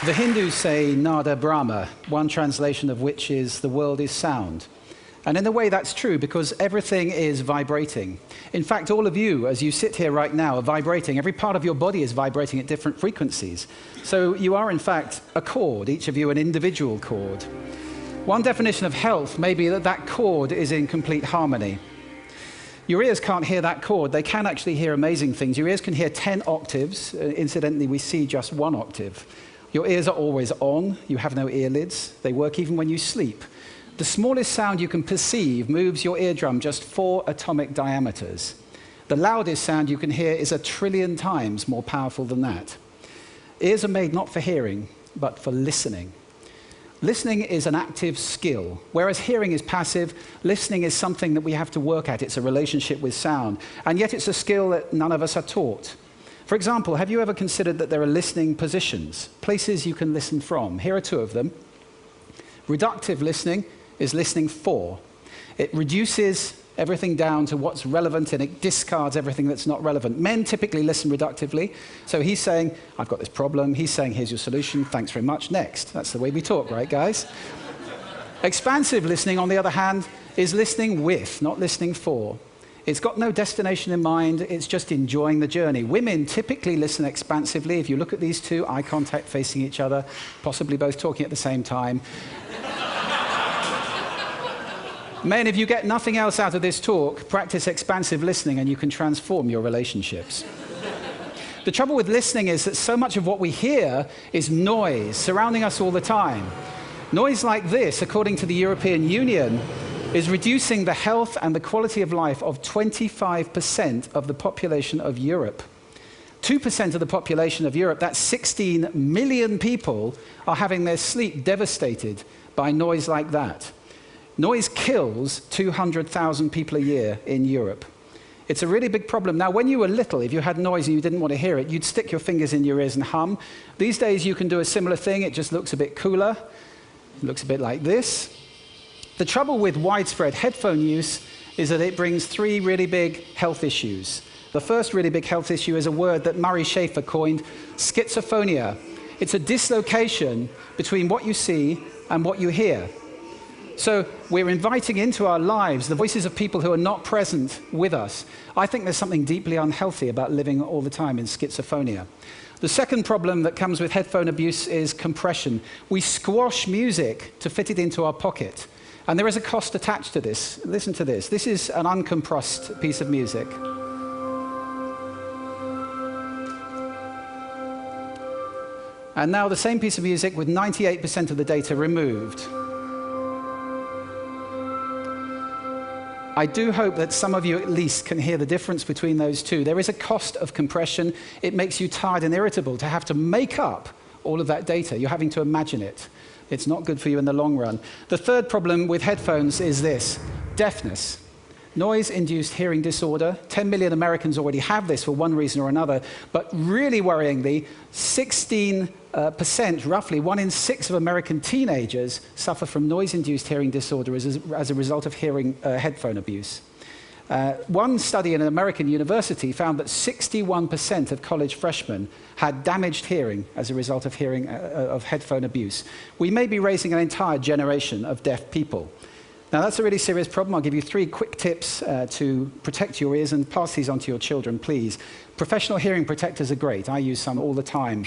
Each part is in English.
The Hindus say Nada Brahma, one translation of which is the world is sound. And in a way that's true because everything is vibrating. In fact, all of you, as you sit here right now, are vibrating. Every part of your body is vibrating at different frequencies. So you are, in fact, a chord, each of you an individual chord. One definition of health may be that that chord is in complete harmony. Your ears can't hear that chord. They can actually hear amazing things. Your ears can hear 10 octaves. Incidentally, we see just 1 octave. Your ears are always on. You have no earlids. They work even when you sleep. The smallest sound you can perceive moves your eardrum just 4 atomic diameters. The loudest sound you can hear is 1 trillion times more powerful than that. Ears are made not for hearing, but for listening. Listening is an active skill, whereas hearing is passive. Listening is something that we have to work at. It's a relationship with sound, and yet it's a skill that none of us are taught. For example, have you ever considered that there are listening positions, places you can listen from? Here are 2 of them. Reductive listening is listening for. It reduces everything down to what's relevant and it discards everything that's not relevant. Men typically listen reductively. So he's saying, I've got this problem. He's saying, here's your solution. Thanks very much. Next. That's the way we talk, right, guys? Expansive listening, on the other hand, is listening with, not listening for. It's got no destination in mind. It's just enjoying the journey. Women typically listen expansively. If you look at these 2, eye contact facing each other, possibly both talking at the same time. Men, if you get nothing else out of this talk, practice expansive listening and you can transform your relationships. The trouble with listening is that so much of what we hear is noise surrounding us all the time. Noise like this, according to the European Union, is reducing the health and the quality of life of 25% of the population of Europe. 2% of the population of Europe, that's 16 million people, are having their sleep devastated by noise like that. Noise kills 200,000 people a year in Europe. It's a really big problem. Now, when you were little, if you had noise and you didn't want to hear it, you'd stick your fingers in your ears and hum. These days, you can do a similar thing. It just looks a bit cooler. It looks a bit like this. The trouble with widespread headphone use is that it brings 3 really big health issues. The first really big health issue is a word that Murray Schafer coined, schizophrenia. It's a dislocation between what you see and what you hear. So we're inviting into our lives the voices of people who are not present with us. I think there's something deeply unhealthy about living all the time in schizophrenia. The second problem that comes with headphone abuse is compression. We squash music to fit it into our pocket. And there is a cost attached to this. Listen to this. This is an uncompressed piece of music. And now the same piece of music with 98% of the data removed. I do hope that some of you at least can hear the difference between those 2. There is a cost of compression. It makes you tired and irritable to have to make up all of that data. You're having to imagine it. It's not good for you in the long run. The third problem with headphones is this: deafness. Noise-induced hearing disorder. 10 million Americans already have this for one reason or another. But really worryingly, 16%, roughly 1 in 6 of American teenagers suffer from noise-induced hearing disorder as a result of hearing headphone abuse. One study in an American university found that 61% of college freshmen had damaged hearing as a result of headphone abuse. We may be raising an entire generation of deaf people. Now, that's a really serious problem. I'll give you 3 quick tips to protect your ears, and pass these on to your children, please. Professional hearing protectors are great. I use some all the time.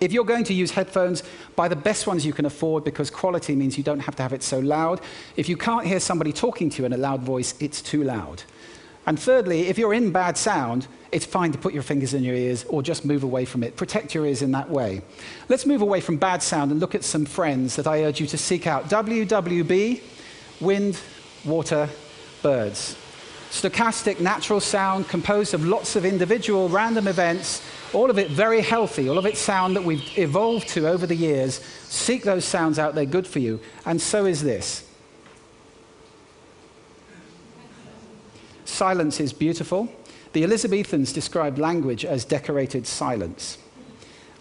If you're going to use headphones, buy the best ones you can afford, because quality means you don't have to have it so loud. If you can't hear somebody talking to you in a loud voice, it's too loud. And thirdly, if you're in bad sound, it's fine to put your fingers in your ears or just move away from it. Protect your ears in that way. Let's move away from bad sound and look at some friends that I urge you to seek out. WWB, wind, water, birds. Stochastic natural sound composed of lots of individual random events, all of it very healthy, all of it sound that we've evolved to over the years. Seek those sounds out, they're good for you. And so is this. Silence is beautiful. The Elizabethans described language as decorated silence.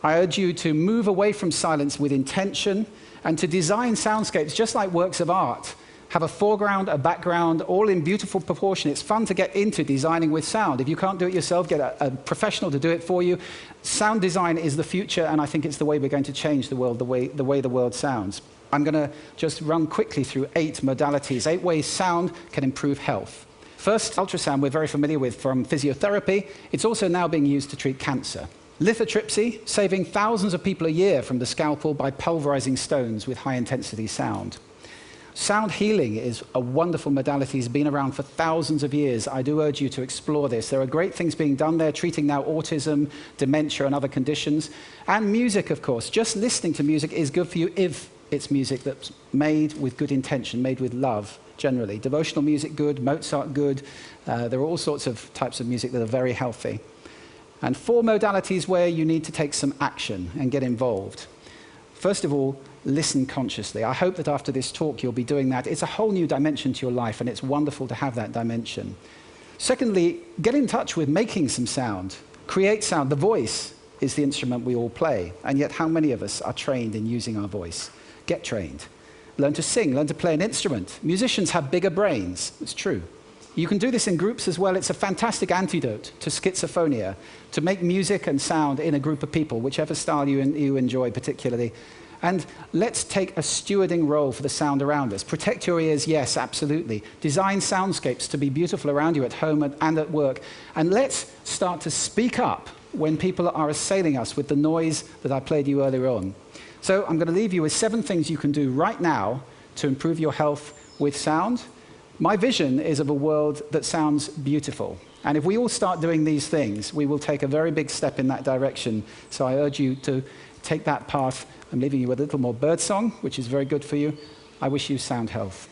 I urge you to move away from silence with intention and to design soundscapes just like works of art have a foreground, a background, all in beautiful proportion. It's fun to get into designing with sound. If you can't do it yourself, get a professional to do it for you. Sound design is the future, and I think it's the way we're going to change the world, the way the world sounds. I'm going to just run quickly through 8 modalities, 8 ways sound can improve health. First, ultrasound we're very familiar with from physiotherapy. It's also now being used to treat cancer. Lithotripsy, saving thousands of people a year from the scalpel by pulverizing stones with high-intensity sound. Sound healing is a wonderful modality. It's been around for thousands of years. I do urge you to explore this. There are great things being done there, treating now autism, dementia, and other conditions. And music, of course. Just listening to music is good for you if it's music that's made with good intention, made with love, generally. Devotional music, good. Mozart, good. There are all sorts of types of music that are very healthy. And 4 modalities where you need to take some action and get involved. First of all, listen consciously. I hope that after this talk you'll be doing that. It's a whole new dimension to your life, and it's wonderful to have that dimension. Secondly, get in touch with making some sound. Create sound. The voice is the instrument we all play, and yet how many of us are trained in using our voice? Get trained. Learn to sing, learn to play an instrument. Musicians have bigger brains. It's true. You can do this in groups as well. It's a fantastic antidote to schizophrenia, to make music and sound in a group of people, whichever style you enjoy particularly. And let's take a stewarding role for the sound around us. Protect your ears, yes, absolutely. Design soundscapes to be beautiful around you at home and at work. And let's start to speak up when people are assailing us with the noise that I played you earlier on. So I'm going to leave you with 7 things you can do right now to improve your health with sound. My vision is of a world that sounds beautiful. And if we all start doing these things, we will take a very big step in that direction. So I urge you to take that path. I'm leaving you with a little more birdsong, which is very good for you. I wish you sound health.